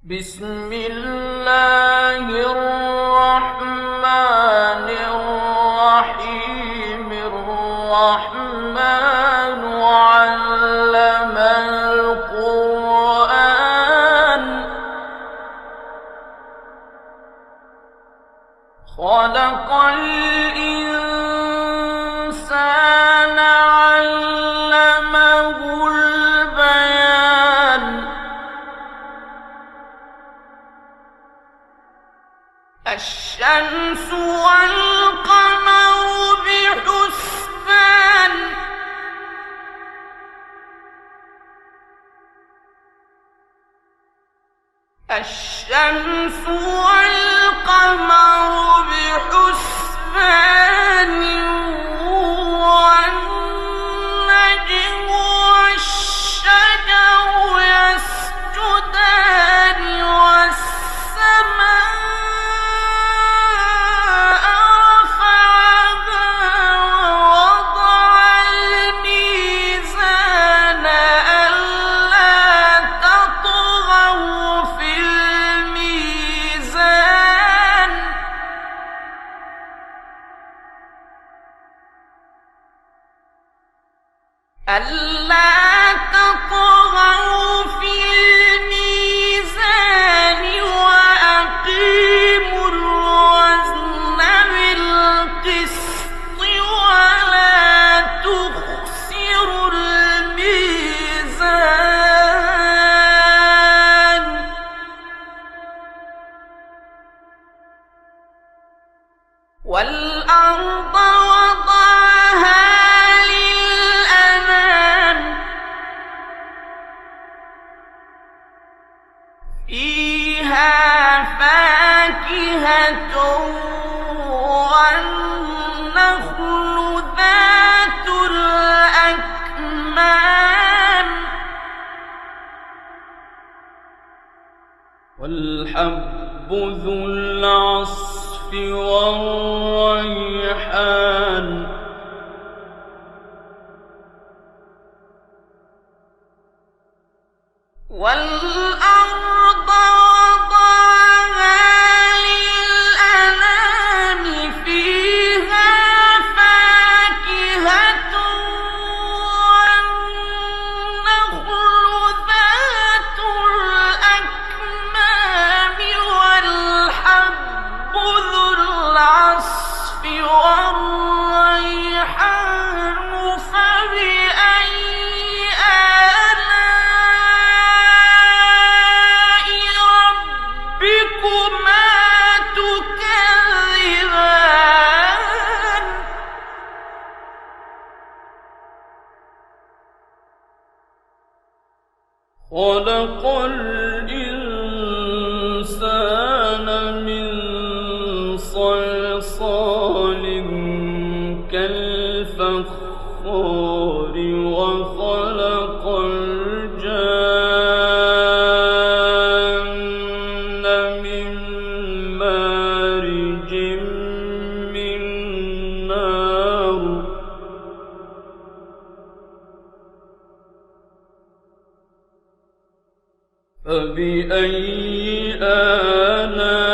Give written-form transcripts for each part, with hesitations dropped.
بسم الله الرحمن الرحيم الرحمن علم القرآن خلق الإنسان علمه البيان الشمس والقمر بحسبان الشمس والقمر بحسبان والنجم والشجر يسجدان والسماء ألا تطغوا في الميزان وأقيموا الوزن بالقسط ولا تخسروا الميزان والأرض وضعها فيها فاكهة والنخل ذات الأكمام والحب ذو العصف والريحان والأرض وضعها للأنام فيها فاكهة والنخل ذات الأكمام والحب ذو العصف والريحان فبأي خلق الإنسان من صلصال كالفخار وخلق الجان من مارج من نار فبأي آلاء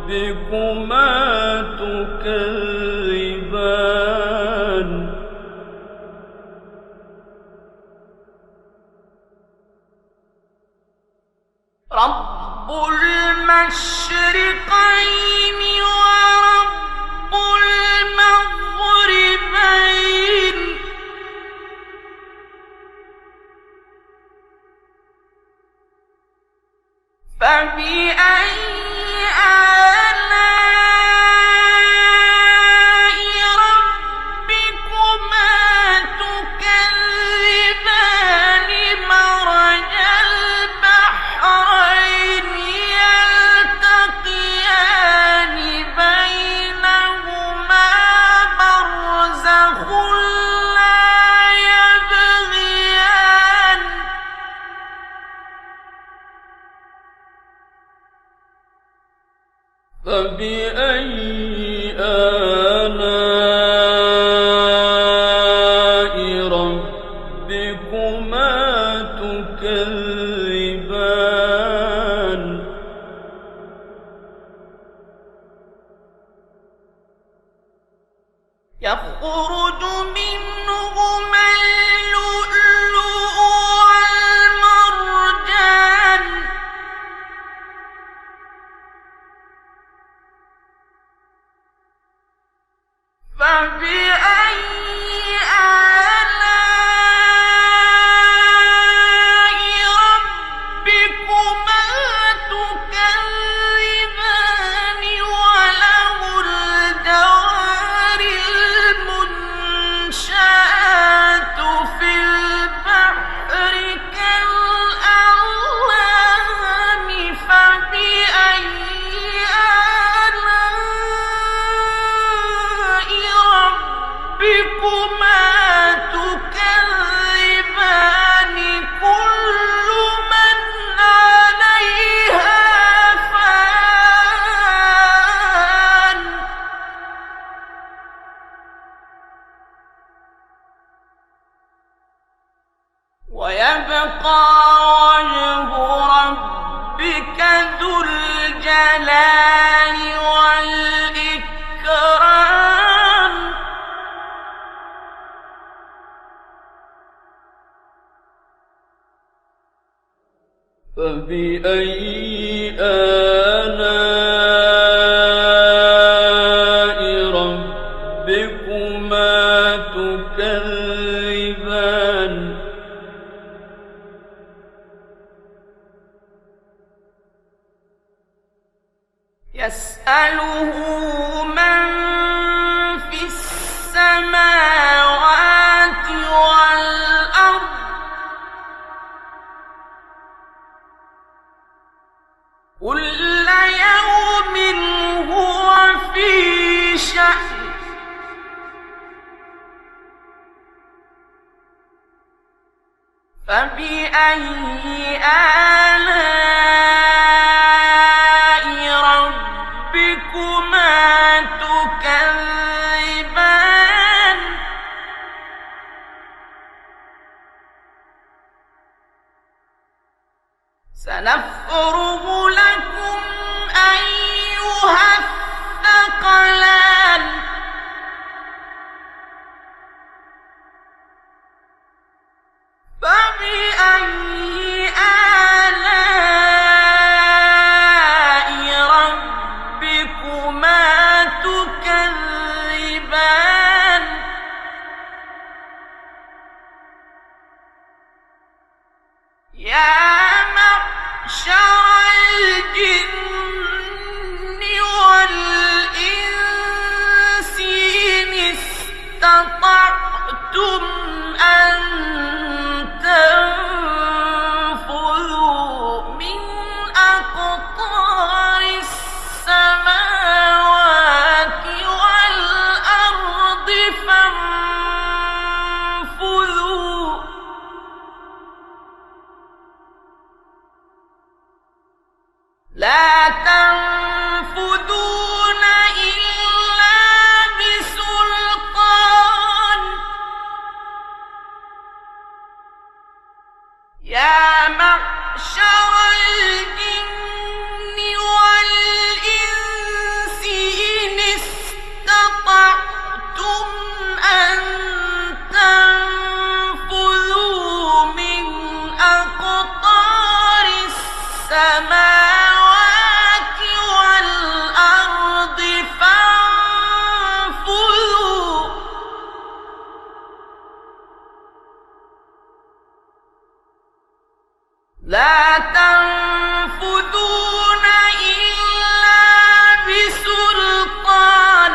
ربكما تكذبان رب المشرقين ورب المغربين فبأي آلاء ربكما تكذبان مرج البحرين يلتقيان بينهما برزخ لا يبغيان. ربكما تكذبان يخرج منهما اللؤلؤ والمرجان فبأي آلاء ربكما تكذبان وله الجوار المنشآت في البحر كالأعلام فبأي آلاء ربكما تكذبان كل من عليها فان ويبقى وجه ربك ذو الجلال والإكرام فبأي آلاء ربكما تكذبان يسأله من في السماوات والأرض كل يوم هو في شأن فبأي آلاء ربكما تكذبان سنفرغ لكم أيها الثقلان فبأي آلاء ربكما تكذبان يا معشر الجن والإنس إن استطعتم أن تنفذوا من أقطار السماوات والأرض فانفذوا لا تنفذون إلا بسلطان يا معشر الجن والإنس إن استطعتم أن تنفذوا من أقطار السماوات والأرض فانفذوا لا تنفذون إلا بسلطان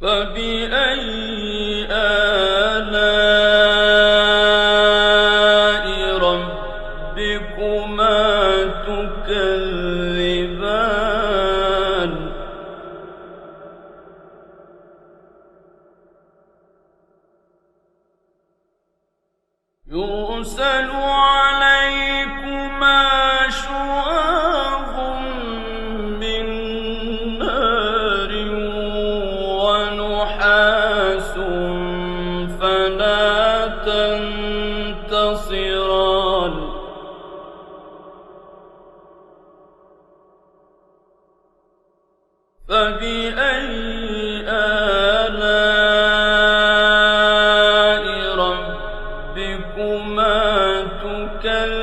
فبأي آلاء ربكما تكذبان يرسل عليكما شواظ من نار فبأي آلاء ربكما تكذبان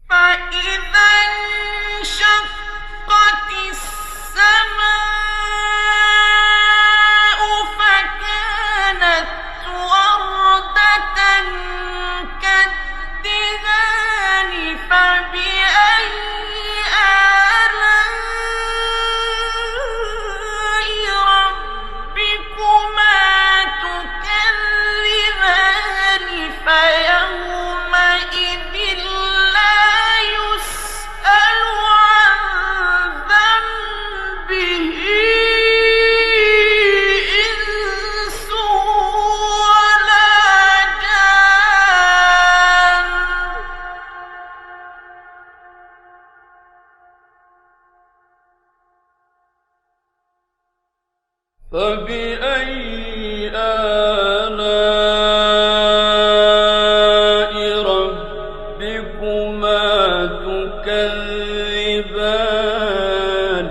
فإذا انشقت السماء فكانت وردة كالدهان فبأي آلاء ربكما تكذبان فيومئذ لا يسأل عن ذنبه إنس ولا جان فبأي آلاء ربكما تكذبان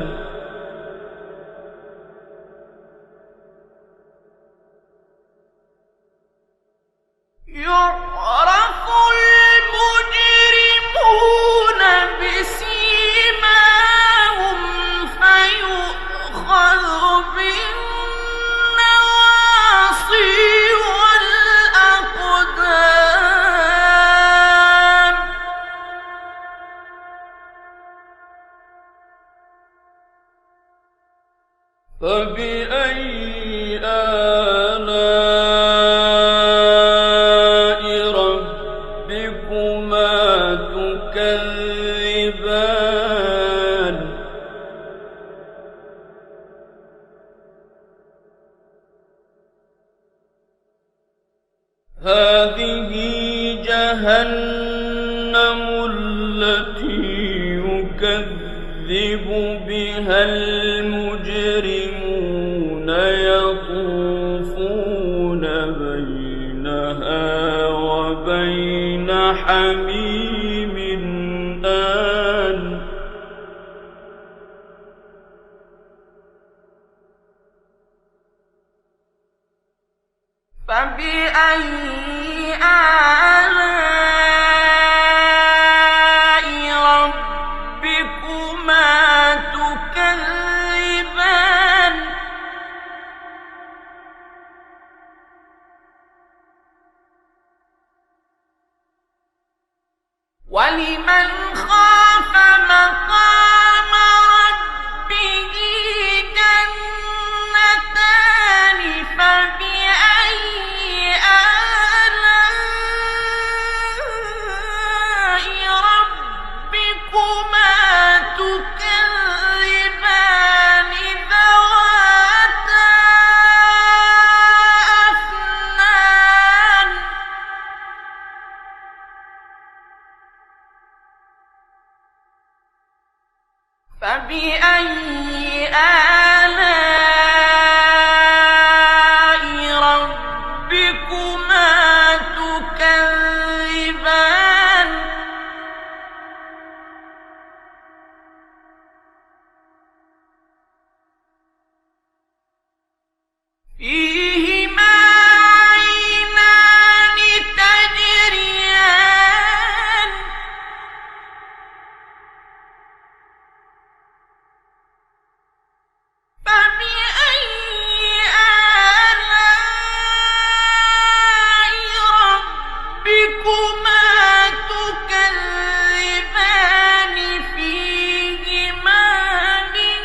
يعرف المجرمون بسيماهم فيؤخذ بالنواصي والأقدام فبأي آلاء ربكما تكذبان هذه جهنم التي يكذب بها المجرمون يطوفون بينها وبين حميم آن فبأي آلاء ربكما تكذبان ولمن خاف مقام ربه جنتان فبأي آلاء ربكما تكذبان ذواتا أفنان فبأي آلاء ربكما تكذبان فيهما عينان تجريان فبأي آلاء ربكما تكذبان فيهما من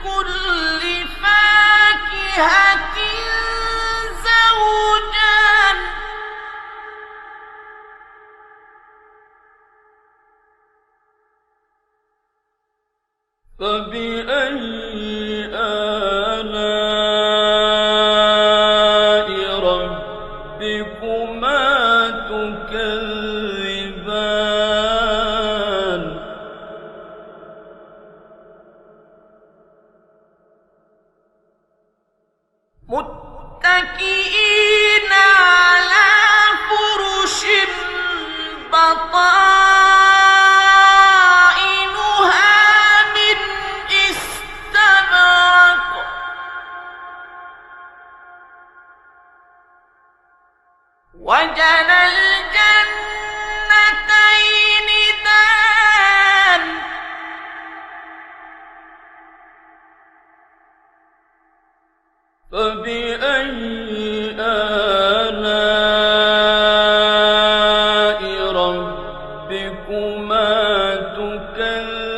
كل فاكهة زوجان فبأي آلاء ربكما تكذبان متكئين على مرج الجنتين دان فبأي آلاء ربكما تكذبان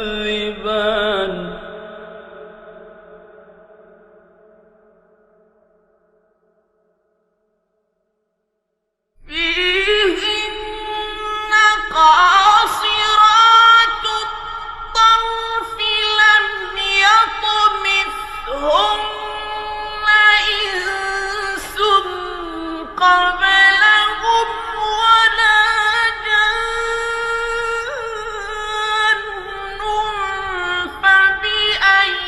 فيهن قاصرات الطرف لم يطمثهن إنس قبلهم ولا جان فبأي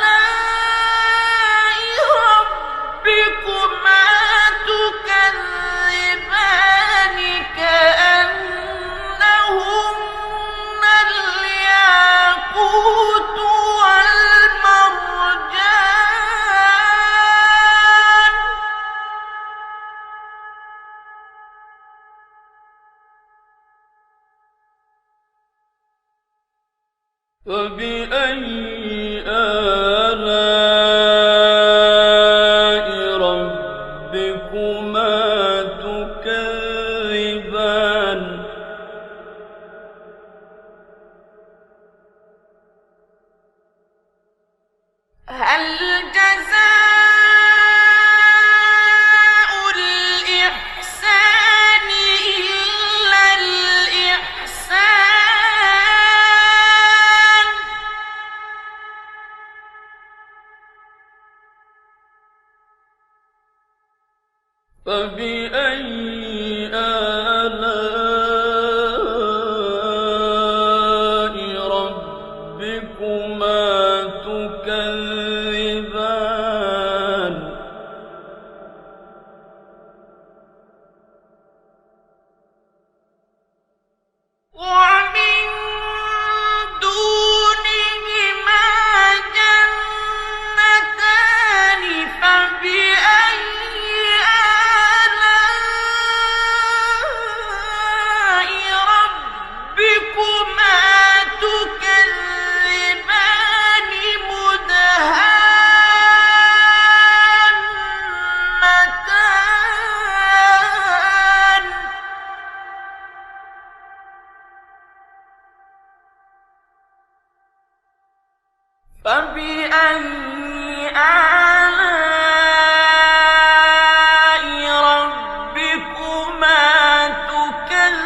آلاء ربكما تكذبان كأنهن الياقوت والمرجان فبأي آلاء ربكما تكذبان هل جزاء الإحسان إلا الإحسان فبأي آلاء ربكما تكذبان ومن دونهما جنتان فبأي آلاء ربكما تكذبان مدهامتان فبأي آلاء ربكما تكذبان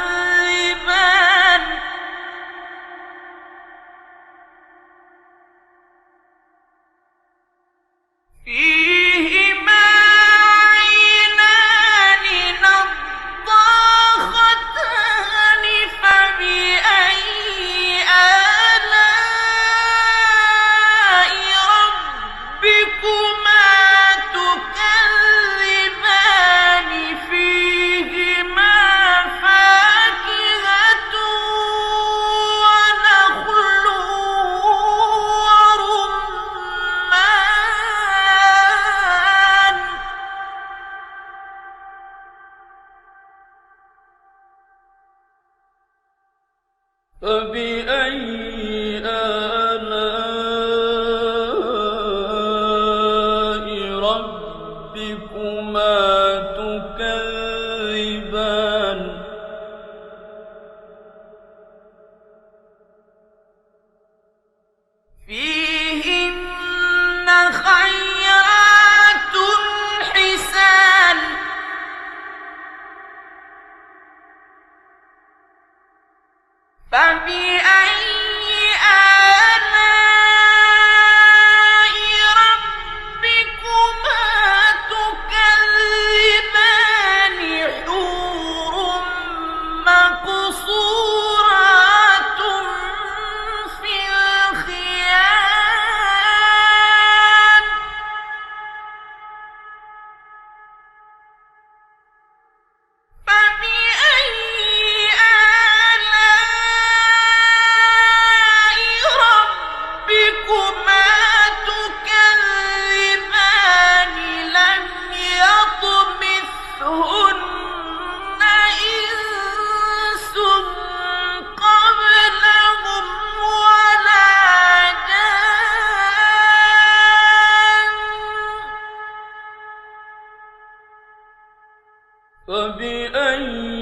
فيهما عينان نضاختان فبأي آلاء ربكما تكذبان فيهما فاكهة ونخل ورمان فبأي آلاء ربكما تكذبان فيهن خيرات حسان فبأي آلاء ربكما تكذبان حور مقصورات في الخيام فبأي آلاء فبأي